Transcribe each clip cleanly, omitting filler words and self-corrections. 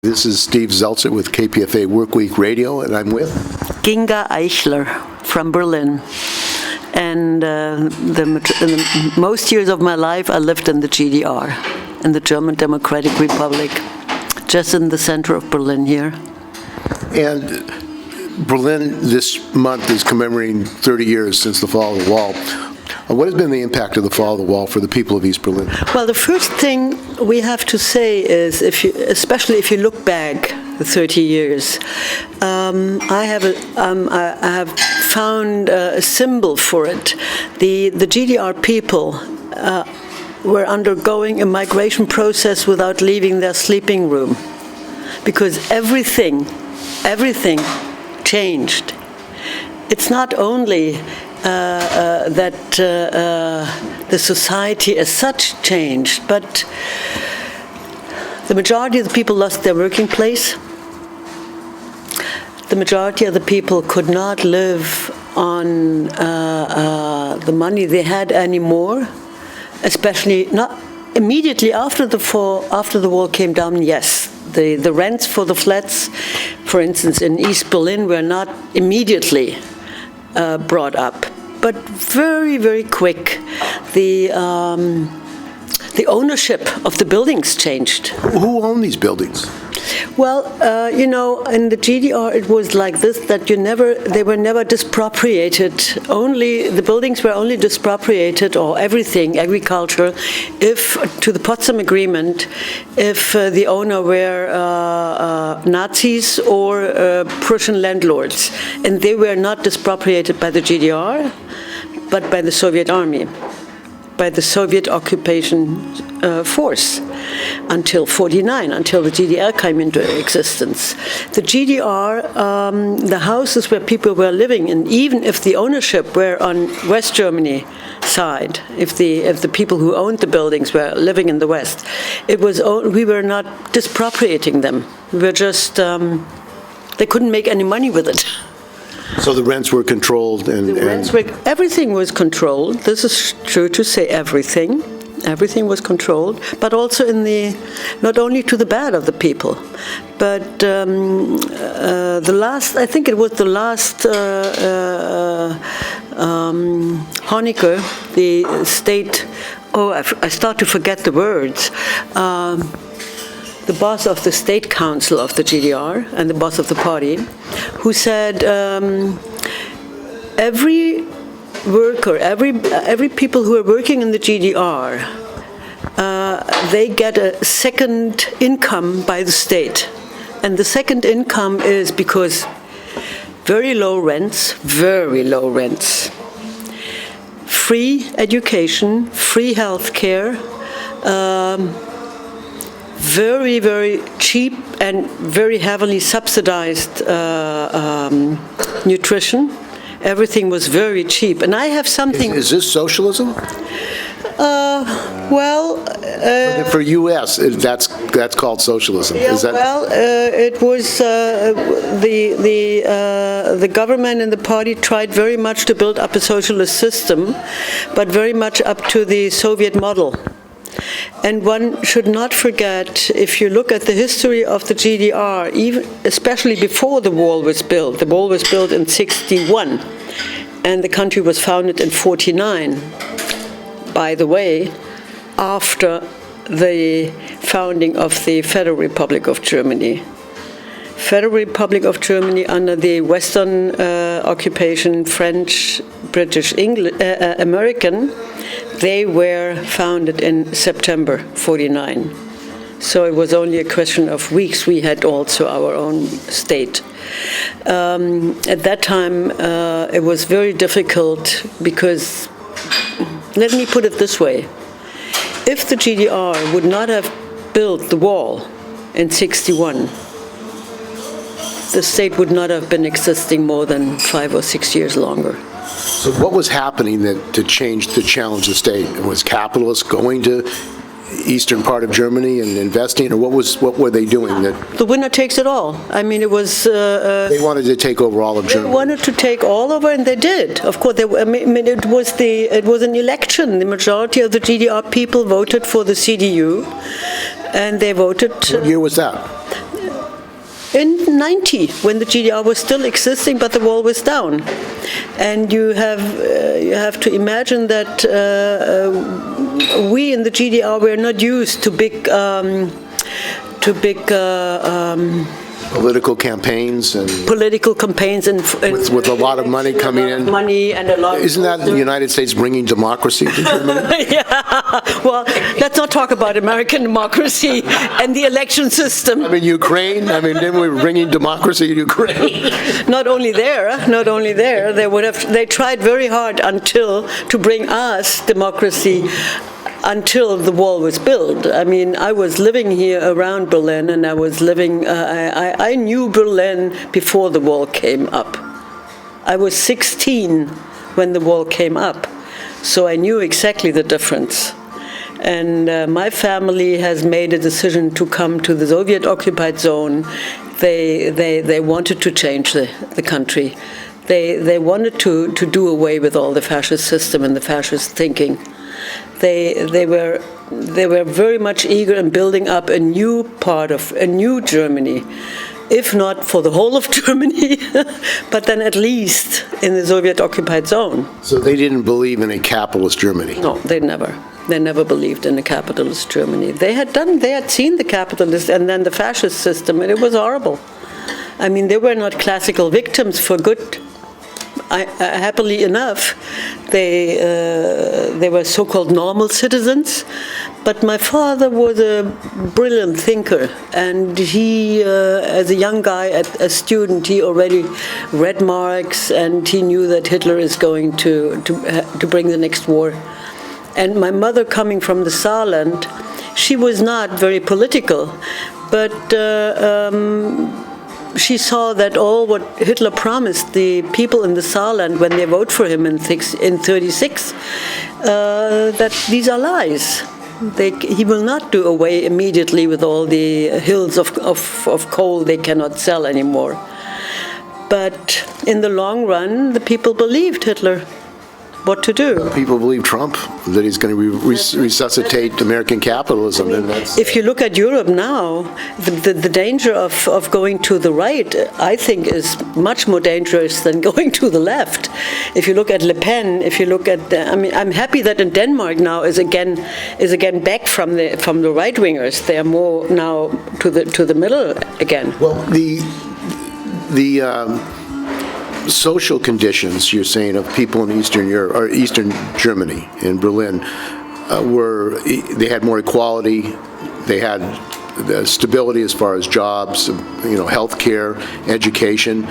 This is Steve Zeltzer with KPFA WorkWeek Radio, and I'm with Ginga Eichler from Berlin. And the most years of my life I lived in the GDR, in the German Democratic Republic, just in the center of Berlin here. And Berlin this month is commemorating 30 years since the fall of the wall. What has been the impact of the fall of the wall for the people of East Berlin? Well, the first thing we have to say is, especially if you look back 30 years, I have found a symbol for it. The GDR people were undergoing a migration process without leaving their sleeping room, because everything changed. It's not only that the society as such changed, but the majority of the people lost their working place. The majority of the people could not live on the money they had anymore, especially not immediately after the fall, after the wall came down. Yes, the rents for the flats, for instance, in East Berlin, were not immediately brought up, but very, very quick. The ownership of the buildings changed. Who owned these buildings? Well, in the GDR it was like this, that they were never dispropriated. The buildings were only dispropriated, or everything, agriculture, if, to the Potsdam Agreement, if the owner were Nazis or Prussian landlords. And they were not dispropriated by the GDR, but by the Soviet army, by the Soviet occupation force, until '49, until the GDR came into existence. The GDR, the houses where people were living, and even if the ownership were on West Germany side, if the people who owned the buildings were living in the West, we were not dispropriating them. We were just, they couldn't make any money with it. So the rents were controlled, everything was controlled. This is true to say, everything. Everything was controlled, but also not only to the bad of the people, but I think it was the last Honecker, the state, I start to forget the words, the boss of the state council of the GDR and the boss of the party, who said every worker, every people who are working in the GDR, they get a second income by the state. And the second income is because very low rents, free education, free health care, very, very cheap and very heavily subsidized nutrition. Everything was very cheap, and I have something. Is this socialism? For U.S., that's called socialism. Yeah, it was the government and the party tried very much to build up a socialist system, but very much up to the Soviet model. And one should not forget, if you look at the history of the GDR, especially before the wall was built. The wall was built in '61, and the country was founded in '49. By the way, after the founding of the Federal Republic of Germany. Federal Republic of Germany under the Western occupation, French, British, American, they were founded in September '49. So it was only a question of weeks. We had also our own state. At that time, it was very difficult because, let me put it this way, if the GDR would not have built the wall in '61, the state would not have been existing more than 5 or 6 years longer. So what was happening to challenge the state? Was capitalists going to eastern part of Germany and investing, or what were they doing? The winner takes it all. I mean, it was. They wanted to take over all of Germany. They wanted to take all over, and they did. Of course, it was an election. The majority of the GDR people voted for the CDU, and they voted. What year was that? in 90, when the GDR was still existing, but the wall was down. And you have to imagine that we in the GDR were not used to big Political campaigns and with a lot of money coming in. Isn't that the United States bringing democracy to Germany? Yeah. Well, let's not talk about American democracy and the election system. I mean, Ukraine. Then we were bringing democracy to Ukraine. Not only there. They tried very hard to bring us democracy until the wall was built. I was living here around Berlin, and I knew Berlin before the wall came up. I was 16 when the wall came up, so I knew exactly the difference. And my family has made a decision to come to the Soviet-occupied zone. They wanted to change the country. They wanted to do away with all the fascist system and the fascist thinking. They were very much eager in building up a new Germany, if not for the whole of Germany, but then at least in the Soviet-occupied zone. So they didn't believe in a capitalist Germany? No, they never. They never believed in a capitalist Germany. They had seen the capitalist and then the fascist system, and it was horrible. They were not classical victims for good. Happily enough, they were so-called normal citizens, but my father was a brilliant thinker, and he, as a young guy, a student, he already read Marx, and he knew that Hitler is going to bring the next war. And my mother, coming from the Saarland, she was not very political, but she saw that all what Hitler promised the people in the Saarland when they vote for him in 1936, that these are lies. He will not do away immediately with all the hills of coal they cannot sell anymore. But in the long run, the people believed Hitler. What to do? People believe Trump, that he's going to resuscitate American capitalism. If you look at Europe now, the danger of going to the right, I think, is much more dangerous than going to the left. If you look at Le Pen, if you look at, I'm happy that in Denmark now is again back from the right wingers. They are more now to the middle again. Well, the social conditions, you're saying, of people in Eastern Europe or Eastern Germany, in Berlin, they had more equality, they had the stability as far as jobs, health care, education.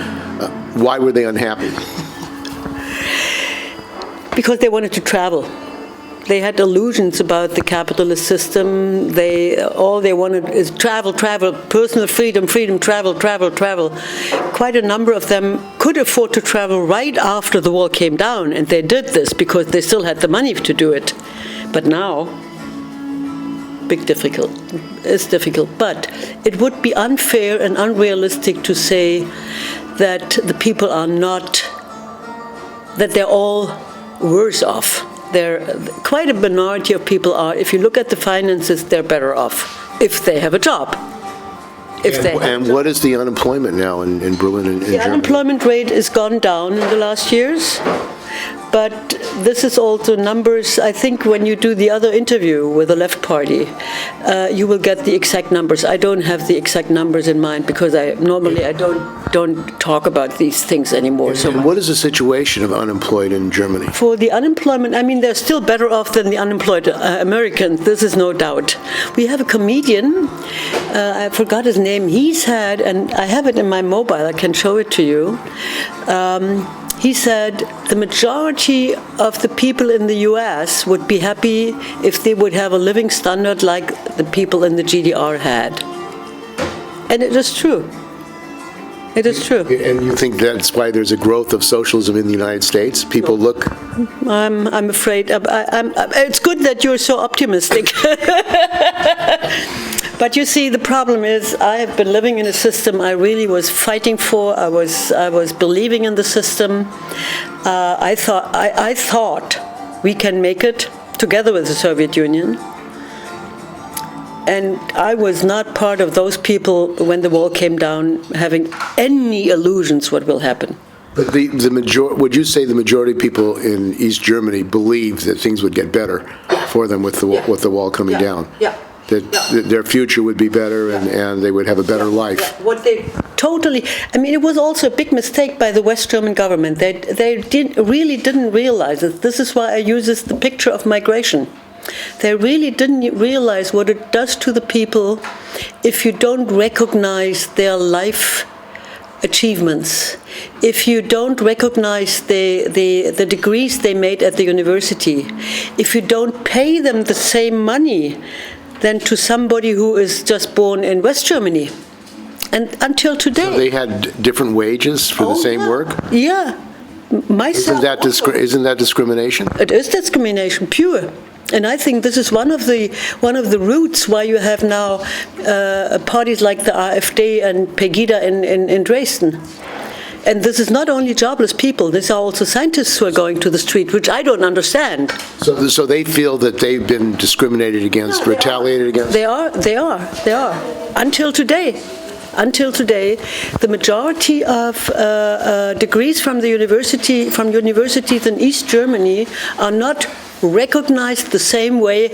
Why were they unhappy? Because they wanted to travel. They had illusions about the capitalist system. All they wanted is travel, personal freedom, travel. Quite a number of them could afford to travel right after the wall came down, and they did this because they still had the money to do it. But now, it's difficult. But it would be unfair and unrealistic to say that the people are not, that they're all worse off. Quite a minority of people are, if you look at the finances, they're better off if they have a job. And what is the unemployment now in Berlin and Germany? The unemployment rate has gone down in the last years. But this is also numbers. I think when you do the other interview with the left party, you will get the exact numbers. I don't have the exact numbers in mind because I don't talk about these things anymore. And what is the situation of unemployed in Germany? For the unemployment, they're still better off than the unemployed Americans. This is no doubt. We have a comedian. I forgot his name. He's had, and I have it in my mobile. I can show it to you. He said the majority of the people in the U.S. would be happy if they would have a living standard like the people in the GDR had. And it is true. It is true. And you think that's why there's a growth of socialism in the United States? People look... I'm afraid... it's good that you're so optimistic. But you see, the problem is I have been living in a system I really was fighting for. I was believing in the system. I thought we can make it together with the Soviet Union. And I was not part of those people when the wall came down having any illusions what will happen. But would you say the majority of people in East Germany believed that things would get better for them with the wall coming down? Yeah. That their future would be better and they would have a better life? Yeah. What they totally, I mean, it was also a big mistake by the West German government. They really didn't realize it. This is why I use the picture of migration. They really didn't realize what it does to the people if you don't recognize their life achievements, if you don't recognize the degrees they made at the university, if you don't pay them the same money than to somebody who is just born in West Germany. And until today. So they had different wages for the same work? Yeah. Myself Isn't that discrimination? It is discrimination, pure. And I think this is one of the roots why you have now parties like the AfD and Pegida in Dresden. And this is not only jobless people, these are also scientists who are going to the street, which I don't understand. So they feel that they've been discriminated against, retaliated against? They are. Until today, the majority of degrees from universities in East Germany are not recognized the same way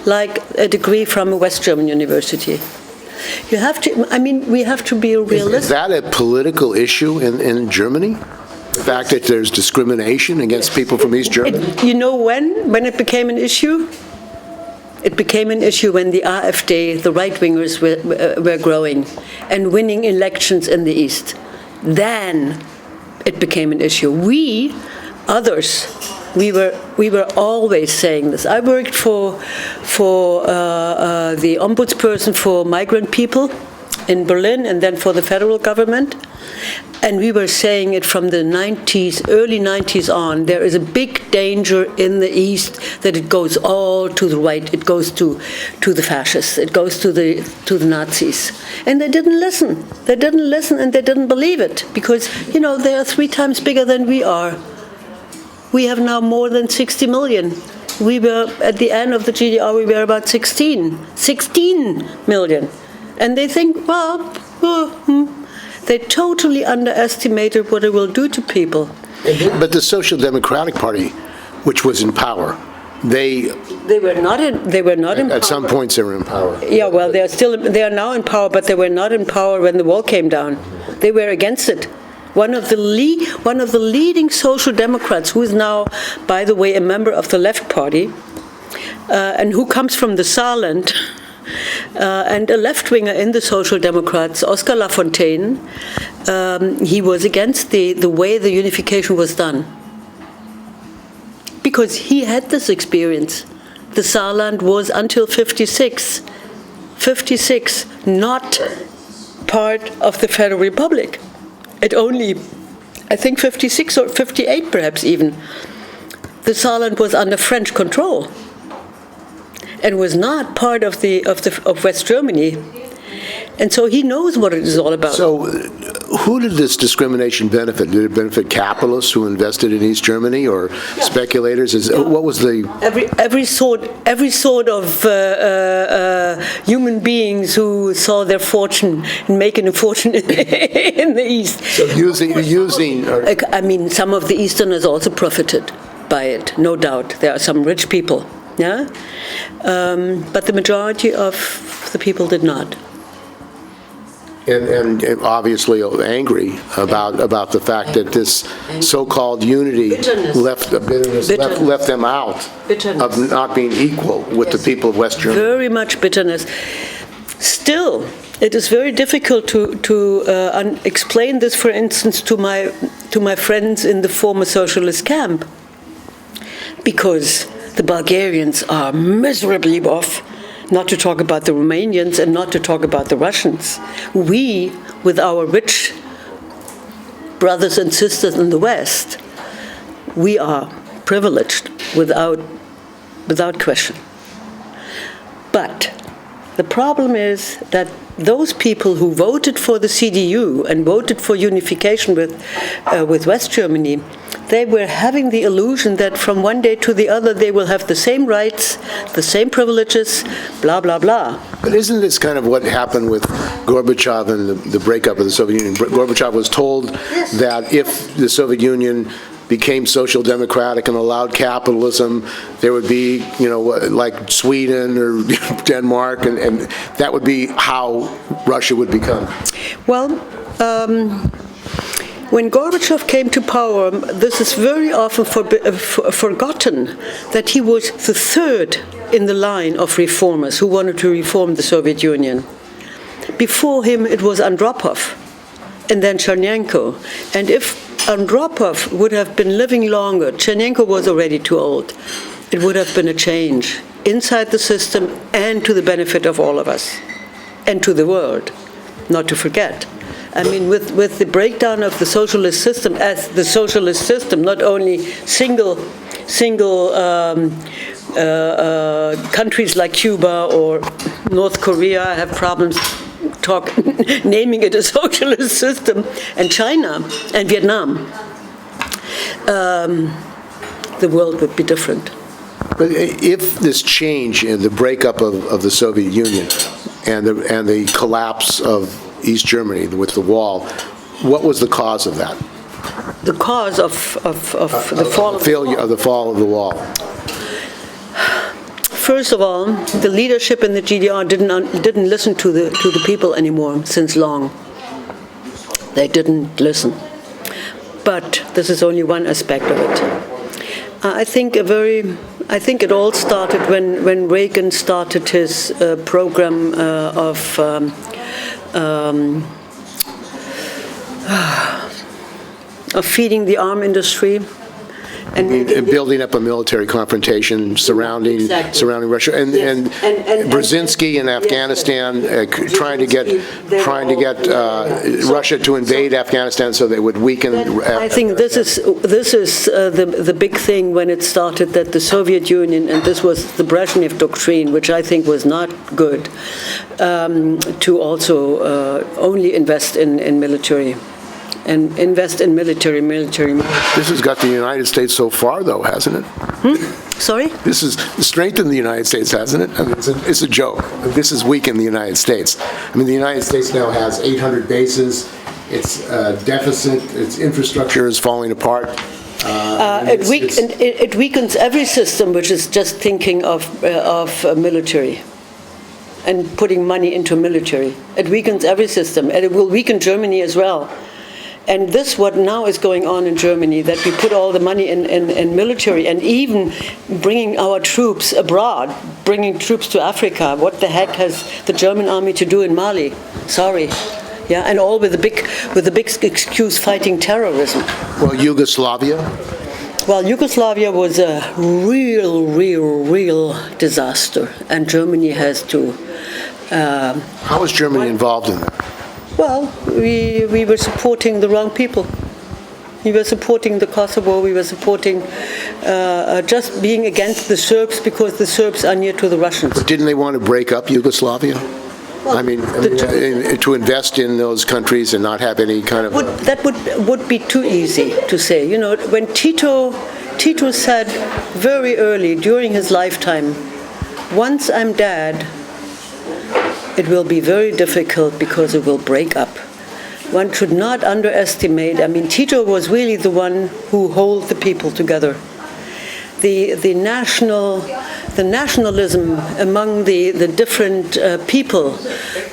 like a degree from a West German university. We have to be realistic. Is that a political issue in Germany? The fact that there's discrimination against people from East Germany? You know when it became an issue? It became an issue when the AfD, the right-wingers, were growing and winning elections in the East. Then it became an issue. We, others, we were always saying this. I worked for the ombudsperson for migrant people in Berlin and then for the federal government. And we were saying it from the 90s, early 90s on. There is a big danger in the East that it goes all to the right. It goes to the fascists. It goes to the Nazis. And they didn't listen. They didn't listen and they didn't believe it because, they are 3 times bigger than we are. We have now more than 60 million. We were, at the end of the GDR, we were about 16 million. And they think, they totally underestimated what it will do to people. But the Social Democratic Party, which was in power, they were not in power. At some points they were in power. Yeah, well, they are now in power, but they were not in power when the wall came down. They were against it. One of the leading social democrats, who is now, by the way, a member of the Left Party, and who comes from the Saarland, and a left-winger in the Social Democrats, Oskar Lafontaine, he was against the way the unification was done. Because he had this experience. The Saarland was, until 56, not part of the Federal Republic. It only, I think 56 or 58 perhaps even, the Saarland was under French control and was not part of West Germany. And so he knows what it is all about. So who did this discrimination benefit? Did it benefit capitalists who invested in East Germany or speculators? What was the... Every sort of human beings who saw their fortune and making a fortune in the East. So using... I mean, some of the Easterners also profited by it, no doubt. There are some rich people, yeah? But the majority of the people did not. And obviously angry about the fact that this so-called unity left them out of not being equal with the people of West Germany. Very much bitterness. Still, it is very difficult to explain this, for instance, to my friends in the former socialist camp, because the Bulgarians are miserably off. Not to talk about the Romanians and not to talk about the Russians. We, with our rich brothers and sisters in the West, we are privileged without question. But the problem is that those people who voted for the CDU and voted for unification with West Germany, they were having the illusion that from one day to the other they will have the same rights, the same privileges, blah, blah, blah. But isn't this kind of what happened with Gorbachev and the breakup of the Soviet Union? Gorbachev was told that if the Soviet Union became social democratic and allowed capitalism, there would be, like Sweden or Denmark, and that would be how Russia would become. Well, when Gorbachev came to power, this is very often forgotten, that he was the third in the line of reformers who wanted to reform the Soviet Union. Before him, it was Andropov, and then Chernenko. And if Andropov would have been living longer, Chernenko was already too old, it would have been a change inside the system and to the benefit of all of us, and to the world, not to forget. I mean, with the breakdown of the socialist system, as the socialist system, not only single countries like Cuba or North Korea have problems naming it a socialist system, and China and Vietnam, the world would be different. But if this change in the breakup of the Soviet Union and the collapse of East Germany with the wall, what was the cause of that? The cause of the fall of failure of the fall of the wall. First of all, the leadership in the GDR didn't listen to the people anymore since long. They didn't listen. But this is only one aspect of it. I think it all started when Reagan started his program of feeding the arms industry. And building up a military confrontation surrounding Russia, and Brzezinski in Afghanistan trying to get Russia to invade Afghanistan so they would weaken. I think this is the big thing when it started, that the Soviet Union, and this was the Brezhnev doctrine, which I think was not good, to also only invest in military. And invest in military. This has got the United States so far, though, hasn't it? Sorry? This has strengthened the United States, hasn't it? I mean, it's a joke. This has weakened the United States. I mean, the United States now has 800 bases. Its deficit, its infrastructure is falling apart. It weakens every system which is just thinking of military and putting money into military. It weakens every system, and it will weaken Germany as well. And this, what now is going on in Germany, that we put all the money in military, and even bringing our troops abroad, bringing troops to Africa. What the heck has the German army to do in Mali? Sorry. Yeah, and all with the big excuse, fighting terrorism. Well, Yugoslavia? Well, Yugoslavia was a real disaster, and Germany has to... How was Germany involved in that? Well, we were supporting the wrong people. We were supporting the Kosovo. We were supporting just being against the Serbs because the Serbs are near to the Russians. But didn't they want to break up Yugoslavia? Well, I mean to invest in those countries and not have any kind of... That would be too easy to say. You know, when Tito said very early during his lifetime, once I'm dead, it will be very difficult because it will break up. One should not underestimate. I mean, Tito was really the one who held the people together. The nationalism among the different people,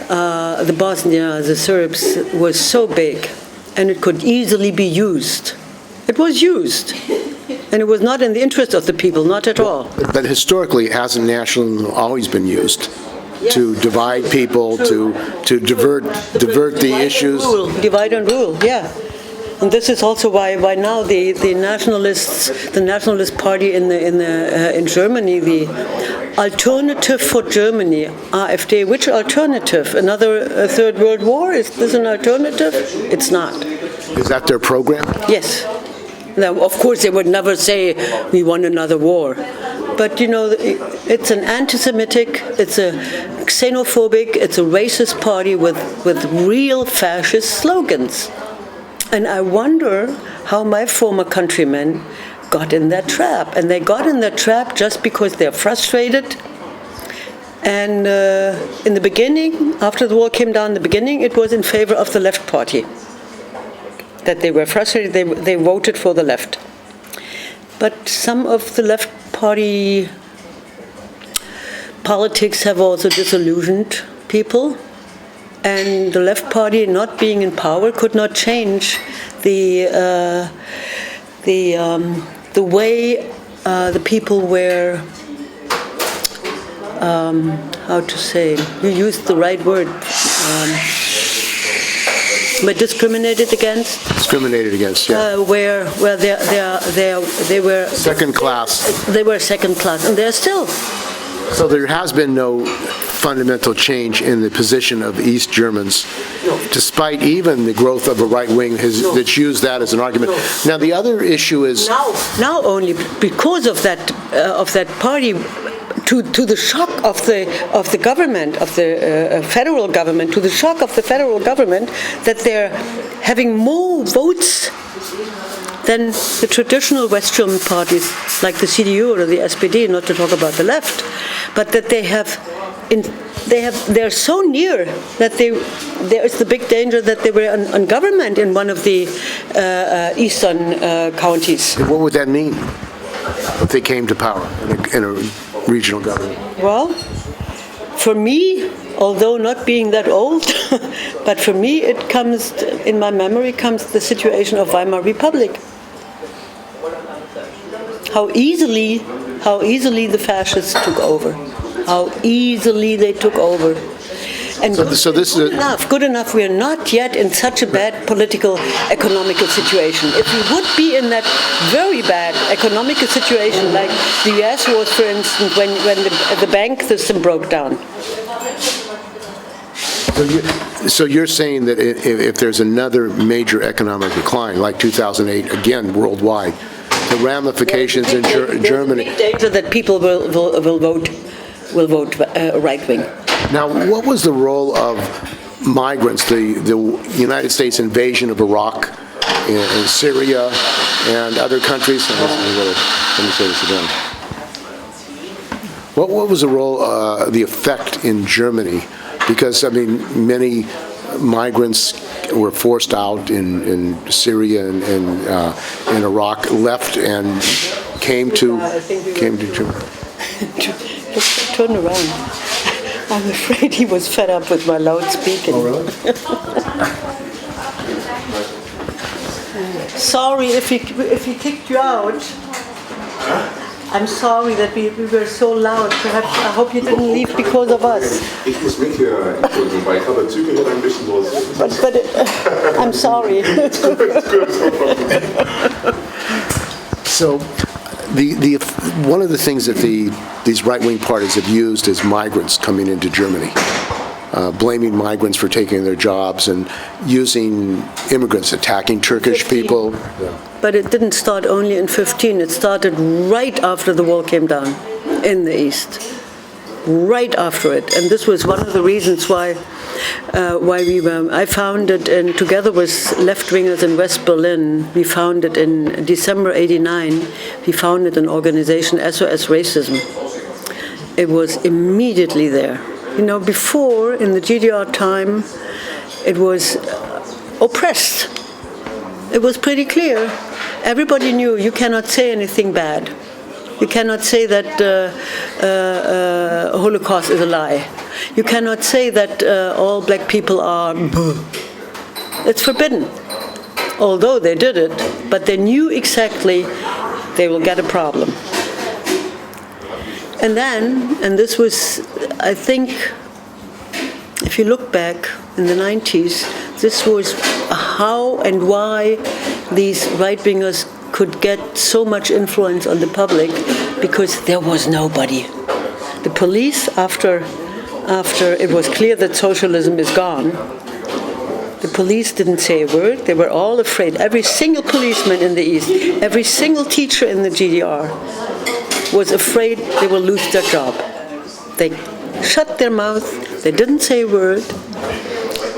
the Bosnians, the Serbs, was so big, and it could easily be used. It was used. And it was not in the interest of the people, not at all. But historically, hasn't nationalism always been used? To divide people, to divert the issues. Divide and rule, yeah. And this is also why now the nationalist party in Germany, the Alternative for Germany, AfD. Which alternative? Another Third World War? Is this an alternative? It's not. Is that their program? Yes. Now, of course, they would never say we want another war. But, you know, it's an anti-Semitic, it's a xenophobic, it's a racist party with real fascist slogans. And I wonder how my former countrymen got in that trap. And they got in that trap just because they're frustrated And in the beginning, after the wall came down, in the beginning, it was in favor of the left party. That they were frustrated, they voted for the left. But some of the left party politics have also disillusioned people. And the left party, not being in power, could not change the way the people were, how to say, you used the right word, were discriminated against. Discriminated against, yeah. Where they were Second class. They were second class, and they're still. So there has been no fundamental change in the position of East Germans, despite even the growth of a right wing that's used that as an argument. Now, the other issue is now only because of that party, to the shock of the government, of the federal government, to the shock of the federal government, that they're having more votes than the traditional West German parties, like the CDU or the SPD, not to talk about the left, but that they're so near that there is the big danger that they were on government in one of the eastern counties. what would that mean if they came to power in a regional government? Well, for me, although not being that old, but for me, it comes in my memory comes the situation of Weimar Republic. How easily the fascists took over. How easily they took over. And so this is good enough. We are not yet in such a bad political, economical situation. If we would be in that very bad economical situation, like the US was, for instance, when the bank system broke down. So you're saying that if there's another major economic decline, like 2008, again, worldwide, the ramifications in Germany. There's a big danger that people will vote right wing. Now, what was the role of migrants, the United States invasion of Iraq and Syria and other countries? Let me say this again. What was the role, the effect in Germany? Because, I mean, many migrants were forced out in Syria and Iraq, left and came to Germany. Just turn around. I'm afraid he was fed up with my loud speaking. Oh, really? Sorry if he kicked you out. I'm sorry that we were so loud. Perhaps I hope you didn't leave because of us. Ich muss mich hier entschuldigen, weil ich habe zügig ein bisschen los. But I'm sorry. So, one of the things that these right-wing parties have used is migrants coming into Germany, blaming migrants for taking their jobs and using immigrants, attacking Turkish people. But it didn't start only in 2015. It started right after the wall came down in the East. Right after it. And this was one of the reasons why I founded, and together with left-wingers in West Berlin, we founded in December '89, we founded an organization, SOS Racism. It was immediately there. You know, before, in the GDR time, it was oppressed. It was pretty clear. Everybody knew you cannot say anything bad. You cannot say that Holocaust is a lie. You cannot say that all black people are. It's forbidden. Although they did it, but they knew exactly they will get a problem. And then, and this was, I think, if you look back in the 90s, this was how and why these right-wingers could get so much influence on the public, because there was nobody. The police, after it was clear that socialism is gone, the police didn't say a word. They were all afraid. Every single policeman in the East, every single teacher in the GDR was afraid they will lose their job. They shut their mouth. They didn't say a word.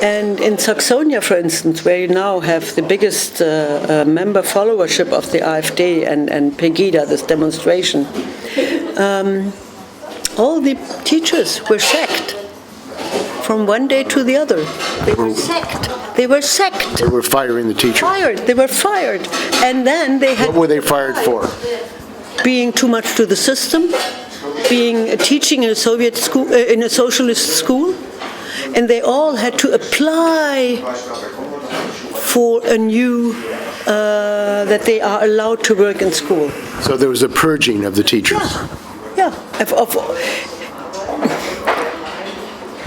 And in Saxonia, for instance, where you now have the biggest member followership of the AfD and Pegida, this demonstration, All the teachers were sacked from one day to the other. They were sacked. They were sacked. They were firing the teachers. Fired. They were fired. And then they had... What were they fired for? Being too much to the system, teaching in a Soviet school, in a socialist school, and they all had to apply for a new, that they are allowed to work in school. So there was a purging of the teachers. Yeah. Of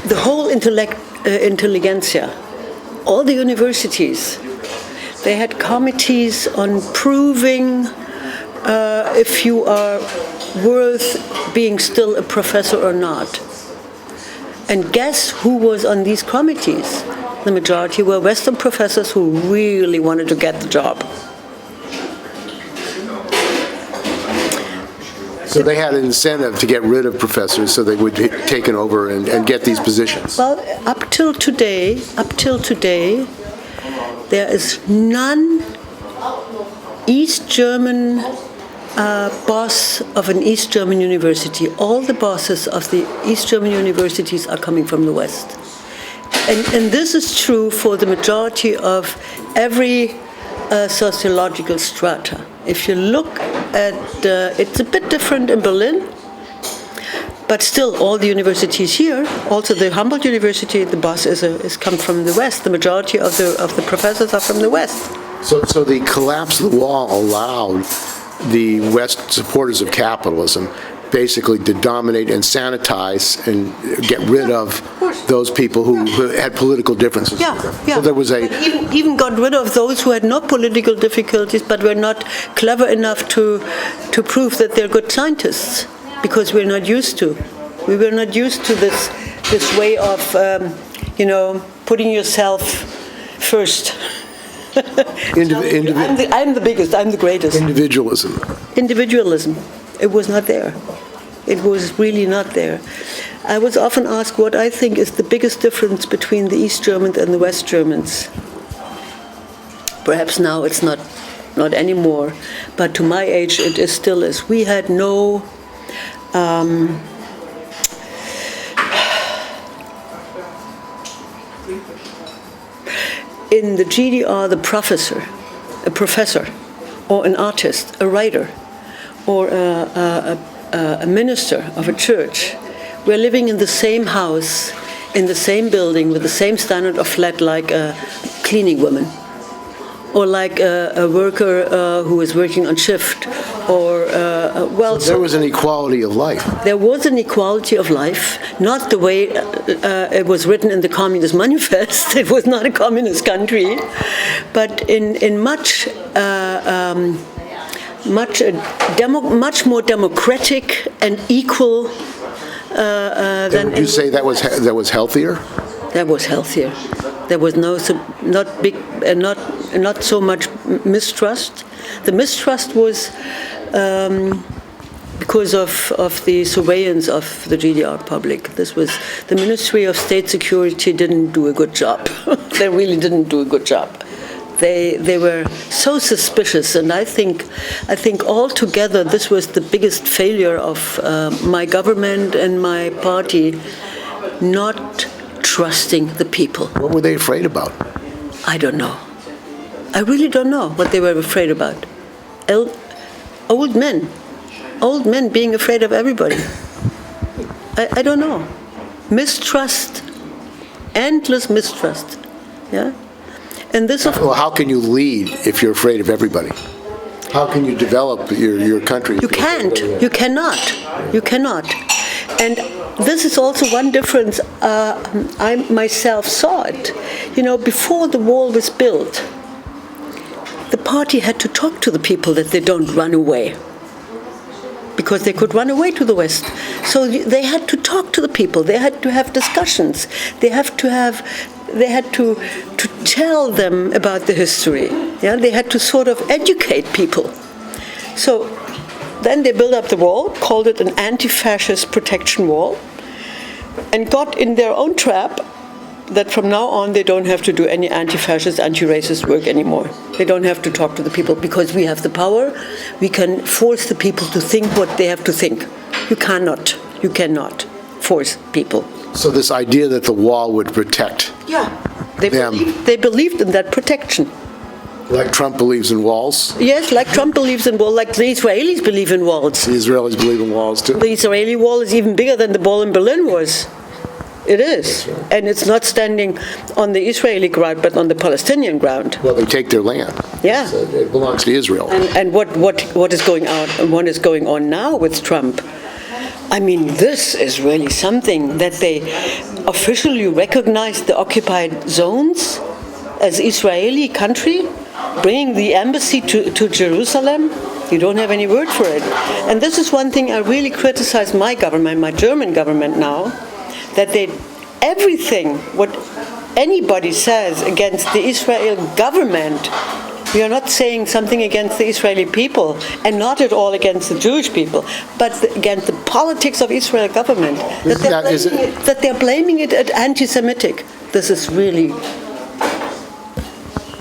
the whole intelligentsia, all the universities, they had committees on proving if you are worth being still a professor or not. And guess who was on these committees? The majority were Western professors who really wanted to get the job. So they had an incentive to get rid of professors so they would be taken over and get these positions. Well, up till today, there is none East German boss of an East German university. All the bosses of the East German universities are coming from the West. And this is true for the majority of every sociological strata. If you look at, it's a bit different in Berlin, but still all the universities here, also the Humboldt University, the boss is come from the West. The majority of the professors are from the West. So the collapse of the wall allowed the West supporters of capitalism basically to dominate and sanitize and get rid of those people who had political differences. Yeah. So there was even got rid of those who had no political difficulties but were not clever enough to prove that they're good scientists, because we're not used to. We were not used to this way of, putting yourself first. I'm the biggest, I'm the greatest. Individualism. It was not there. It was really not there. I was often asked what I think is the biggest difference between the East Germans and the West Germans. Perhaps now it's not anymore, but to my age it still is. We had no in the GDR, a professor, or an artist, a writer, or a minister of a church, we're living in the same house, in the same building, with the same standard of flat, like a cleaning woman, or like a worker who is working on shift, or so there was an equality of life. There was an equality of life, not the way it was written in the Communist Manifest. It was not a communist country, but in much more democratic and equal than. Would you say that was healthier? That was healthier. There was not so much mistrust. The mistrust was because of the surveillance of the GDR public. This was the Ministry of State Security didn't do a good job. They really didn't do a good job. They were so suspicious, and I think altogether this was the biggest failure of my government and my party, not trusting the people. What were they afraid about? I don't know. I really don't know what they were afraid about. Old men being afraid of everybody. I don't know. Mistrust, endless mistrust. Yeah. And this. Well, how can you lead if you're afraid of everybody? How can you develop your country? You can't. You cannot. You cannot. And this is also one difference. I myself saw it. Before the wall was built, the party had to talk to the people that they don't run away, because they could run away to the West. So they had to talk to the people. They had to have discussions. They had to tell them about the history. Yeah, they had to sort of educate people. So then they built up the wall, called it an anti-fascist protection wall, and got in their own trap that from now on they don't have to do any anti-fascist, anti-racist work anymore. They don't have to talk to the people because we have the power. We can force the people to think what they have to think. You cannot. You cannot force people. So this idea that the wall would protect, They believed in that protection. like Trump believes in walls, Yes, like Trump believes in walls, like the Israelis believe in walls. the Israelis believe in walls too. The Israeli wall is even bigger than the wall in Berlin was. It is. And it's not standing on the Israeli ground, but on the Palestinian ground. Well, they take their land. Yeah. So it belongs to Israel. And what is going on? What is going on now with Trump? I mean, this is really something that they officially recognize the occupied zones as Israeli country, bringing the embassy to Jerusalem. You don't have any word for it. And this is one thing I really criticize my government, my German government now, that everything what anybody says against the Israel government, we are not saying something against the Israeli people, and not at all against the Jewish people, but against the politics of Israel government, that they're blaming it at anti-Semitic. This is really...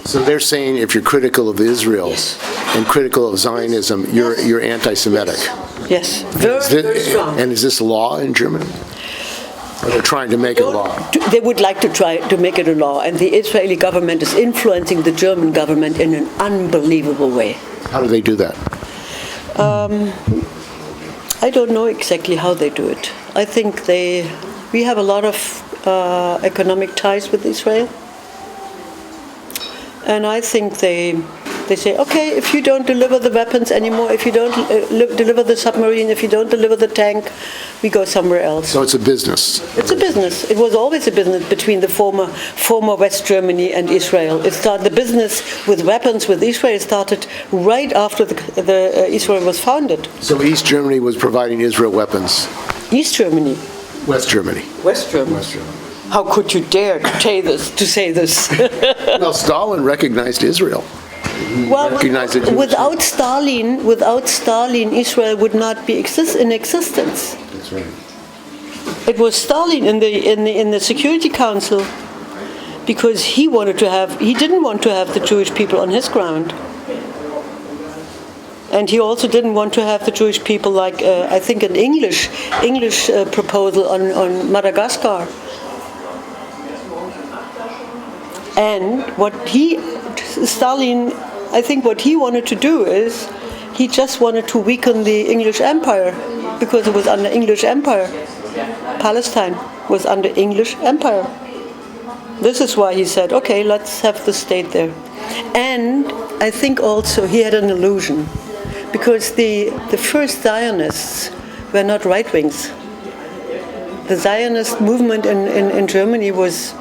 So they're saying if you're critical of Israel and critical of Zionism, you're anti-Semitic. Yes, very strong. And is this law in Germany? Or they're trying to make it law? They would like to try to make it a law, and the Israeli government is influencing the German government in an unbelievable way. How do they do that? I don't know exactly how they do it. I think we have a lot of economic ties with Israel. And I think they say, okay, if you don't deliver the weapons anymore, if you don't deliver the submarine, if you don't deliver the tank, we go somewhere else. So it's a business. It's a business. It was always a business between the former West Germany and Israel. The business with weapons with Israel started right after the Israel was founded. So East Germany was providing Israel weapons. East Germany. West Germany. West Germany. West Germany. How could you dare to say this? Well, Stalin recognized Israel. Well, Recognized the Jewish without Stalin, Israel would not be in existence. That's right. It was Stalin in the Security Council because he didn't want to have the Jewish people on his ground. And he also didn't want to have the Jewish people like, I think, an English proposal on Madagascar. And Stalin, I think what he wanted to do is, he just wanted to weaken the English Empire, because it was under English Empire. Palestine was under English Empire. This is why he said, okay, let's have the state there. And I think also he had an illusion, because the first Zionists were not right-wings. The Zionist movement in Germany was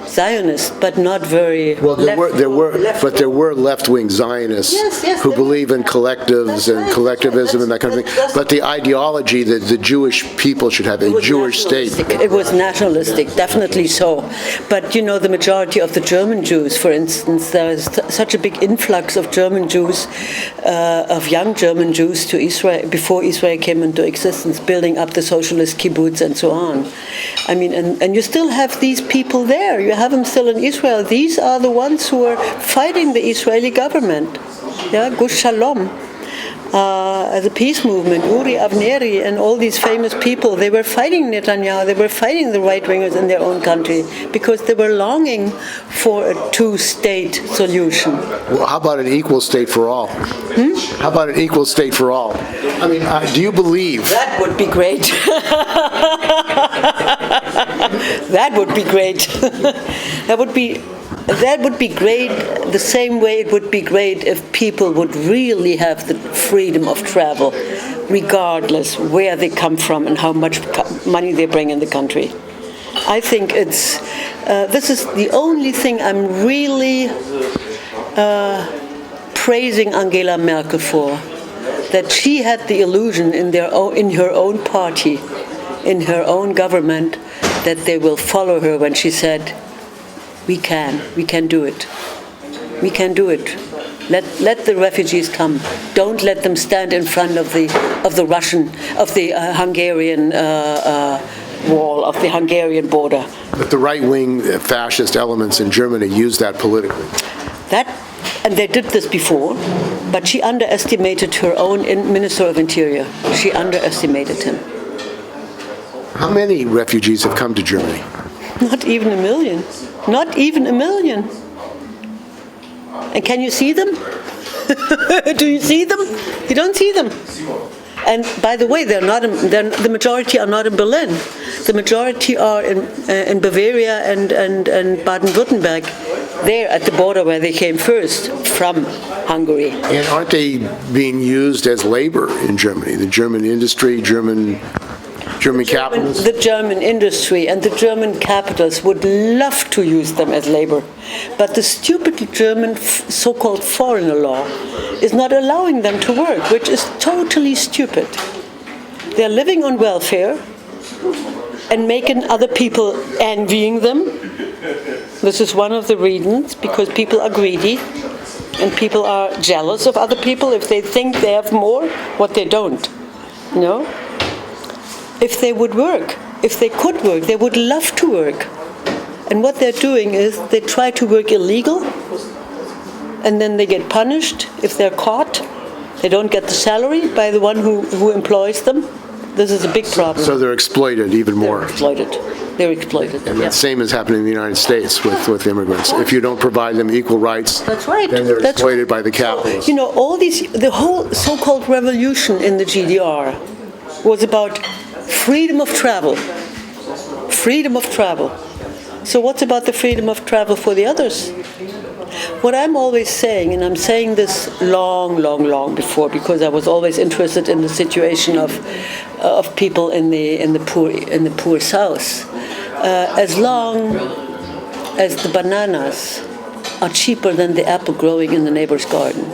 Zionist, but not very. Well, there were left-wing Zionists who believe in collectives and collectivism and that kind of thing. But the ideology that the Jewish people should have a Jewish state. It was nationalistic, definitely so. But the majority of the German Jews, for instance, there is such a big influx of German Jews, of young German Jews to Israel before Israel came into existence, building up the socialist kibbutz and so on. I mean, and you still have these people there. You have them still in Israel. These are the ones who are fighting the Israeli government. Gush Shalom, the peace movement, Uri Avneri, and all these famous people, they were fighting Netanyahu, they were fighting the right-wingers in their own country because they were longing for a two-state solution. Well, how about an equal state for all? How about an equal state for all? I mean, do you believe... That would be great. That would be great. That would be great the same way it would be great if people would really have the freedom of travel, regardless where they come from and how much money they bring in the country. I think this is the only thing I'm really praising Angela Merkel for, that she had the illusion in her own party, in her own government, that they will follow her when she said, we can do it. We can do it. Let the refugees come. Don't let them stand in front of the Hungarian wall, of the Hungarian border. But the right-wing fascist elements in Germany use that politically. And they did this before, but she underestimated her own Minister of Interior. She underestimated him. How many refugees have come to Germany? Not even a million. Not even a million. And can you see them? Do you see them? You don't see them. And by the way, the majority are not in Berlin. The majority are in Bavaria and Baden-Württemberg. There at the border where they came first, from Hungary. And aren't they being used as labor in Germany? The German industry, German capitals? The German industry and the German capitals would love to use them as labor. But the stupid German so-called foreigner law is not allowing them to work, which is totally stupid. They're living on welfare and making other people envying them. This is one of the reasons, because people are greedy and people are jealous of other people if they think they have more, what they don't. You know? If they would work, if they could work, they would love to work. And what they're doing is they try to work illegal, and then they get punished if they're caught. They don't get the salary by the one who employs them. This is a big problem. So they're exploited even more. They're exploited. And the same is happening in the United States with immigrants. If you don't provide them equal rights, that's right. Then they're exploited by the capitalists. You know, the whole so-called revolution in the GDR was about freedom of travel. Freedom of travel. So what's about the freedom of travel for the others? What I'm always saying, and I'm saying this long before, because I was always interested in the situation of people in the poor South. As long as the bananas are cheaper than the apple growing in the neighbor's garden,